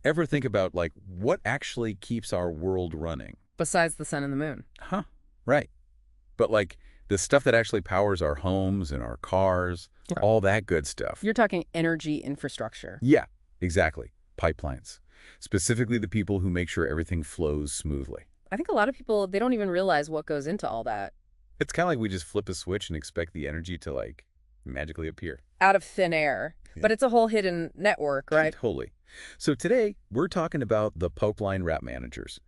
Ever think about, like, what actually keeps our world running? Besides the sun and the moon. Huh, right. But, like, the stuff that actually powers our homes and our cars, Yeah. all that good stuff. You're talking energy infrastructure. Yeah, exactly. Pipelines. Specifically the people who make sure everything flows smoothly. I think a lot of people, they don't even realize what goes into all that. It's kind of like we just flip a switch and expect the energy to, like, magically appear. Out of thin air. Yeah. But it's a whole hidden network, right? Totally. So today, we're talking about the pipeline route managers.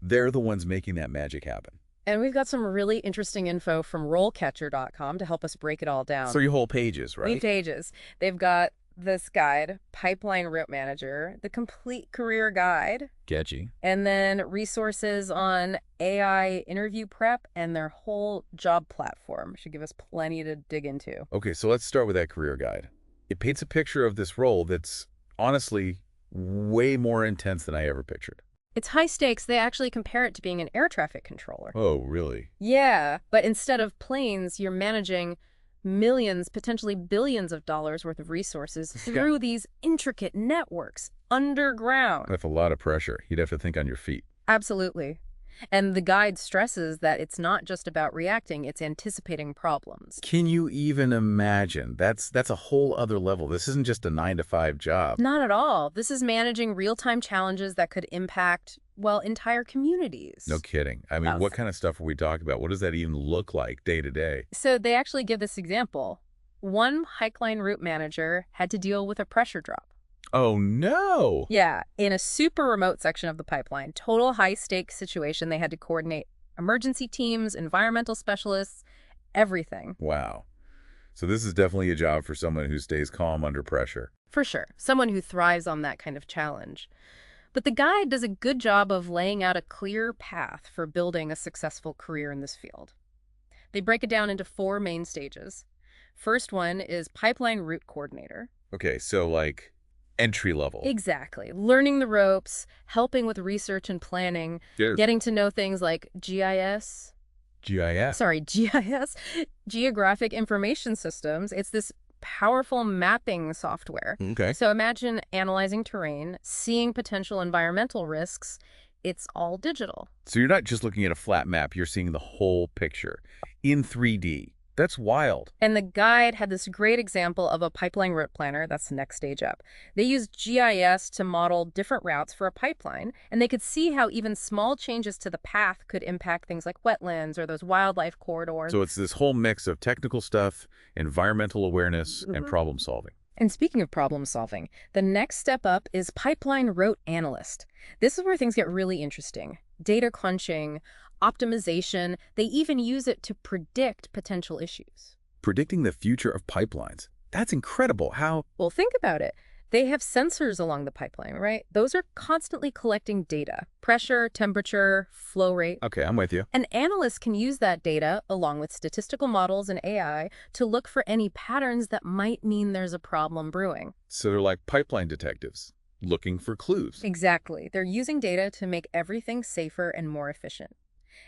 They're the ones making that magic happen. And we've got some really interesting info from RoleCatcher.com to help us break it all down. 3 whole pages, right? 3 pages. They've got this guide, Pipeline Route Manager, the complete career guide, Sketchy. and then resources on AI interview prep and their whole job platform. Should give us plenty to dig into. Okay, so let's start with that career guide. It paints a picture of this role that's honestly way more intense than I ever pictured. It's high stakes. They actually compare it to being an air traffic controller. Oh, really? Yeah, but instead of planes, you're managing millions, potentially billions of dollars worth of resources through these intricate networks underground. That's a lot of pressure. You'd have to think on your feet. Absolutely. And the guide stresses that it's not just about reacting, it's anticipating problems. Can you even imagine? That's a whole other level. This isn't just a 9-to-5 job. Not at all. This is managing real-time challenges that could impact, well, entire communities. No kidding. I mean, what kind of stuff are we talking about? What does that even look like day to day? So they actually give this example. One pipeline route manager had to deal with a pressure drop. Oh, no. Yeah, in a super remote section of the pipeline, total high-stakes situation. They had to coordinate emergency teams, environmental specialists, everything. Wow. So this is definitely a job for someone who stays calm under pressure. For sure. Someone who thrives on that kind of challenge. But the guide does a good job of laying out a clear path for building a successful career in this field. They break it down into 4 main stages. First one is pipeline route coordinator. Okay, so like entry level. Exactly. Learning the ropes, helping with research and planning, getting to know things like GIS. GIS, Geographic Information Systems. It's this powerful mapping software. Okay. So imagine analyzing terrain, seeing potential environmental risks. It's all digital. So you're not just looking at a flat map, you're seeing the whole picture in 3D. That's wild. And the guide had this great example of a pipeline route planner. That's the next stage up. They used GIS to model different routes for a pipeline, and they could see how even small changes to the path could impact things like wetlands or those wildlife corridors. So it's this whole mix of technical stuff, environmental awareness, and problem solving. And speaking of problem solving, the next step up is pipeline route analyst. This is where things get really interesting. Data crunching, optimization, they even use it to predict potential issues. Predicting the future of pipelines. That's incredible. How? Well, think about it. They have sensors along the pipeline, right? Those are constantly collecting data, pressure, temperature, flow rate. Okay, I'm with you. An analyst can use that data, along with statistical models and AI, to look for any patterns that might mean there's a problem brewing. So they're like pipeline detectives, looking for clues. Exactly. They're using data to make everything safer and more efficient.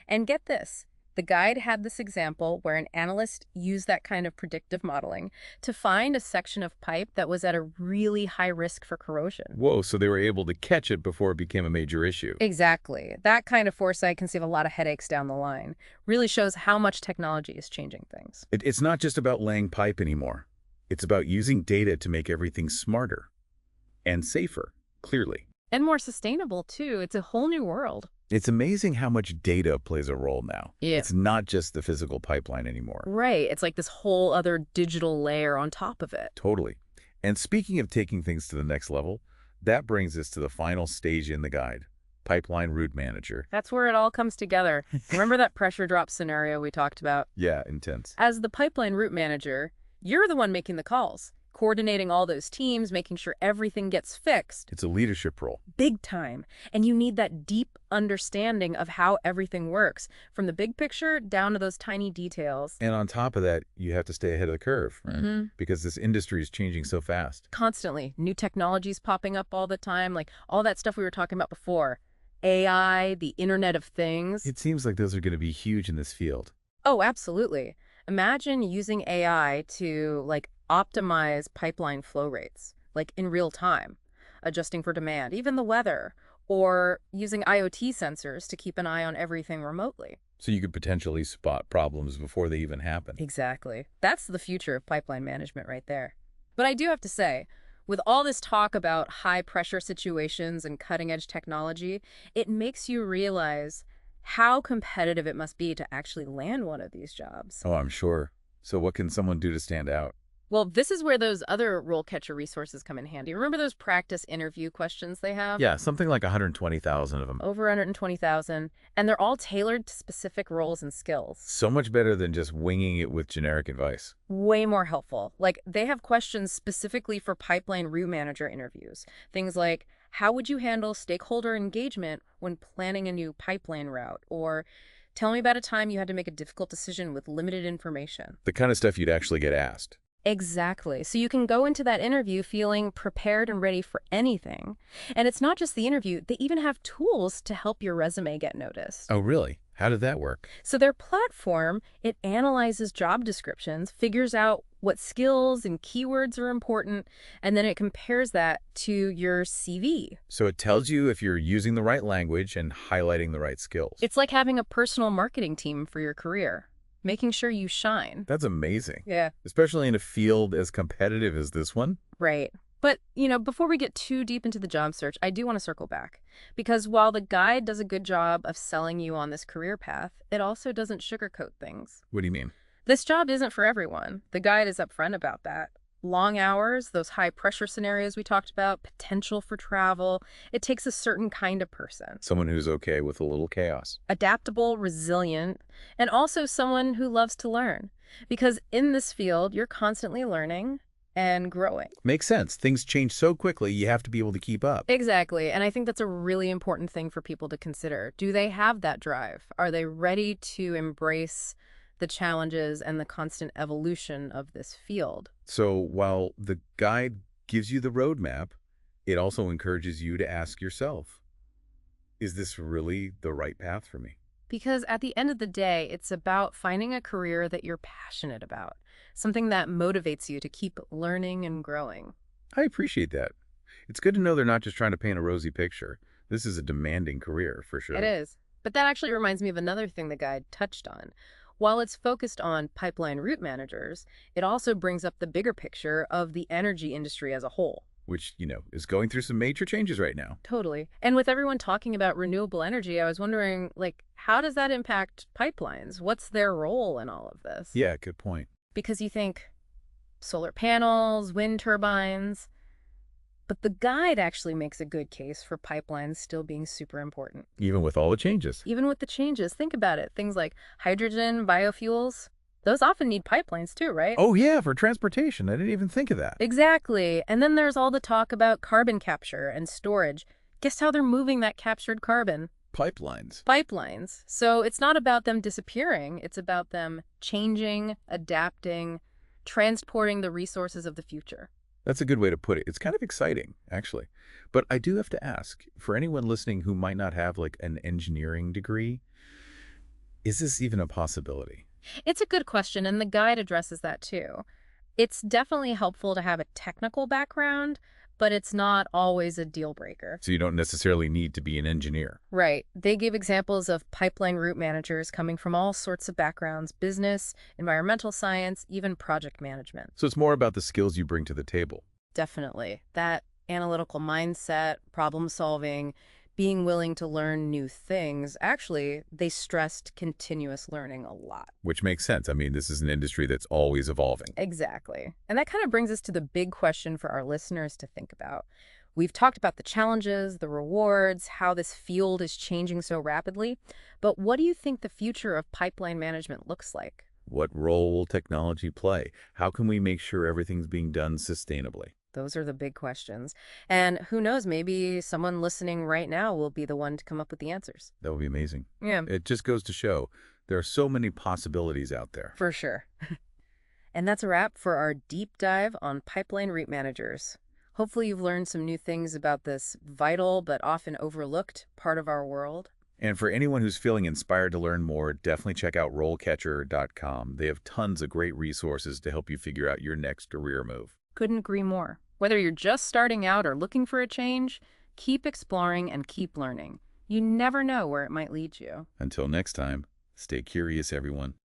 And get this, the guide had this example where an analyst used that kind of predictive modeling to find a section of pipe that was at a really high risk for corrosion. Whoa, so they were able to catch it before it became a major issue. Exactly. That kind of foresight can save a lot of headaches down the line. Really shows how much technology is changing things. It's not just about laying pipe anymore. It's about using data to make everything smarter and safer, clearly. And more sustainable, too. It's a whole new world. It's amazing how much data plays a role now. Yeah. It's not just the physical pipeline anymore. Right. It's like this whole other digital layer on top of it. Totally. And speaking of taking things to the next level, that brings us to the final stage in the guide, pipeline route manager. That's where it all comes together. Remember that pressure drop scenario we talked about? Yeah, intense. As the pipeline route manager, you're the one making the calls, coordinating all those teams, making sure everything gets fixed. It's a leadership role. Big time. And you need that deep understanding of how everything works, from the big picture down to those tiny details. And on top of that, you have to stay ahead of the curve, right? Because this industry is changing so fast. Constantly. New technologies popping up all the time, like all that stuff we were talking about before. AI, the Internet of Things. It seems like those are going to be huge in this field. Oh, absolutely. Imagine using AI to, optimize pipeline flow rates, in real time. adjusting for demand, even the weather, or using IoT sensors to keep an eye on everything remotely. So you could potentially spot problems before they even happen. Exactly. That's the future of pipeline management right there. But I do have to say, with all this talk about high-pressure situations and cutting-edge technology, it makes you realize how competitive it must be to actually land one of these jobs. Oh, I'm sure. So what can someone do to stand out? Well, this is where those other RoleCatcher resources come in handy. Remember those practice interview questions they have? Yeah, something like 120,000 of them. Over 120,000, and they're all tailored to specific roles and skills. So much better than just winging it with generic advice. Way more helpful. Like, they have questions specifically for pipeline route manager interviews. Things like, how would you handle stakeholder engagement when planning a new pipeline route? Or, tell me about a time you had to make a difficult decision with limited information. The kind of stuff you'd actually get asked. Exactly. So you can go into that interview feeling prepared and ready for anything. And it's not just the interview, they even have tools to help your resume get noticed. Oh, really? How did that work? So their platform, it analyzes job descriptions, figures out what skills and keywords are important, and then it compares that to your CV. So it tells you if you're using the right language and highlighting the right skills. It's like having a personal marketing team for your career, making sure you shine. That's amazing. Yeah. Especially in a field as competitive as this one. Right. But, before we get too deep into the job search, I do want to circle back. Because while the guide does a good job of selling you on this career path, it also doesn't sugarcoat things. What do you mean? This job isn't for everyone. The guide is upfront about that. Long hours, those high-pressure scenarios we talked about, potential for travel, it takes a certain kind of person. Someone who's okay with a little chaos. Adaptable, resilient, and also someone who loves to learn. Because in this field, you're constantly learning and growing. Makes sense. Things change so quickly, you have to be able to keep up. Exactly. And I think that's a really important thing for people to consider. Do they have that drive? Are they ready to embrace the challenges and the constant evolution of this field? So while the guide gives you the roadmap, it also encourages you to ask yourself, is this really the right path for me? Because at the end of the day, it's about finding a career that you're passionate about, something that motivates you to keep learning and growing. I appreciate that. It's good to know they're not just trying to paint a rosy picture. This is a demanding career, for sure. It is. But that actually reminds me of another thing the guide touched on. While it's focused on pipeline route managers, it also brings up the bigger picture of the energy industry as a whole. Which, is going through some major changes right now. Totally. And with everyone talking about renewable energy, I was wondering, how does that impact pipelines? What's their role in all of this? Yeah, good point. Because you think solar panels, wind turbines, but the guide actually makes a good case for pipelines still being super important. Even with all the changes. Even with the changes, think about it. Things like hydrogen, biofuels, those often need pipelines too, right? Oh, yeah, for transportation. I didn't even think of that. Exactly. And then there's all the talk about carbon capture and storage. Guess how they're moving that captured carbon? Pipelines. Pipelines. So it's not about them disappearing. It's about them changing, adapting, transporting the resources of the future. That's a good way to put it. It's kind of exciting, actually. But I do have to ask, for anyone listening who might not have an engineering degree, is this even a possibility? It's a good question, and the guide addresses that too. It's definitely helpful to have a technical background, but it's not always a deal breaker. So you don't necessarily need to be an engineer. Right. They give examples of pipeline route managers coming from all sorts of backgrounds: business, environmental science, even project management. So it's more about the skills you bring to the table. Definitely. That analytical mindset, problem solving, being willing to learn new things. Actually, they stressed continuous learning a lot. Which makes sense. I mean, this is an industry that's always evolving. Exactly. And that kind of brings us to the big question for our listeners to think about. We've talked about the challenges, the rewards, how this field is changing so rapidly. But what do you think the future of pipeline management looks like? What role will technology play? How can we make sure everything's being done sustainably? Those are the big questions. And who knows, maybe someone listening right now will be the one to come up with the answers. That would be amazing. Yeah, It just goes to show there are so many possibilities out there. for sure. And that's a wrap for our deep dive on pipeline route managers. Hopefully you've learned some new things about this vital but often overlooked part of our world. And for anyone who's feeling inspired to learn more, definitely check out RoleCatcher.com. They have tons of great resources to help you figure out your next career move. Couldn't agree more. Whether you're just starting out or looking for a change, keep exploring and keep learning. You never know where it might lead you. Until next time, stay curious, everyone.